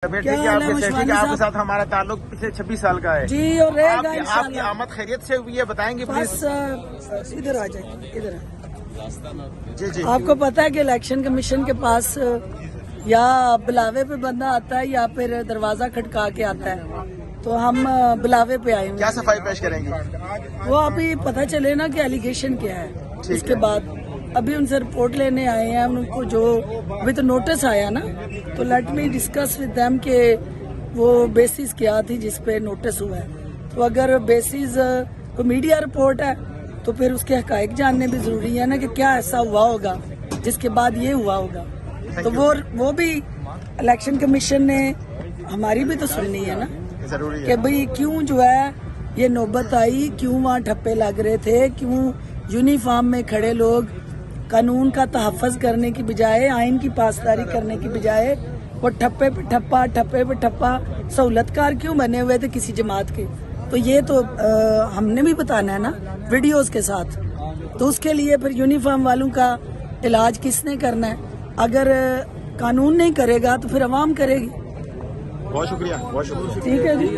آپ کے ساتھ ہمارا تعلق پچھلے 26 سال کا ہے جی، اور رہے گا آپ کی آمد خیریت سے ہوئی ہے، بتائیں گے بس ادھر آ جائیں، ادھر جی جی آپ کو پتا ہے کہ الیکشن کمیشن کے پاس یا بلاوے پہ بندہ آتا ہے یا پھر دروازہ کھٹکا کے آتا ہے، تو ہم بلاوے پہ آئے کیا صفائی پیش کریں گے؟ وہ ابھی پتہ چلے نا کہ ایلیگیشن کیا ہے، اس کے بعد ابھی ان سے رپورٹ لینے آئے ہیں ان کو، جو ابھی تو نوٹس آیا نا، تو let me discuss with them کہ وہ بیسس کیا تھی جس پہ نوٹس ہوا ہے. تو اگر بیسس کوئی میڈیا رپورٹ ہے تو پھر اس کے حقائق جاننے بھی ضروری ہے نا کہ کیا ایسا ہوا ہوگا جس کے بعد یہ ہوا ہوگا. تو وہ بھی الیکشن کمیشن نے ہماری بھی تو سننی ہے نا کہ بھئی کیوں جو ہے یہ نوبت آئی، کیوں وہاں ٹھپے لگ رہے تھے، کیوں یونیفارم میں کھڑے لوگ قانون کا تحفظ کرنے کی بجائے، آئین کی پاسداری کرنے کی بجائے وہ ٹھپے پہ ٹھپا سہولت کار کیوں بنے ہوئے تھے کسی جماعت کے. تو یہ تو ہم نے بھی بتانا ہے نا ویڈیوز کے ساتھ. تو اس کے لیے پھر یونیفارم والوں کا علاج کس نے کرنا ہے؟ اگر قانون نہیں کرے گا تو پھر عوام کرے گی. بہت شکریہ. ٹھیک ہے جی.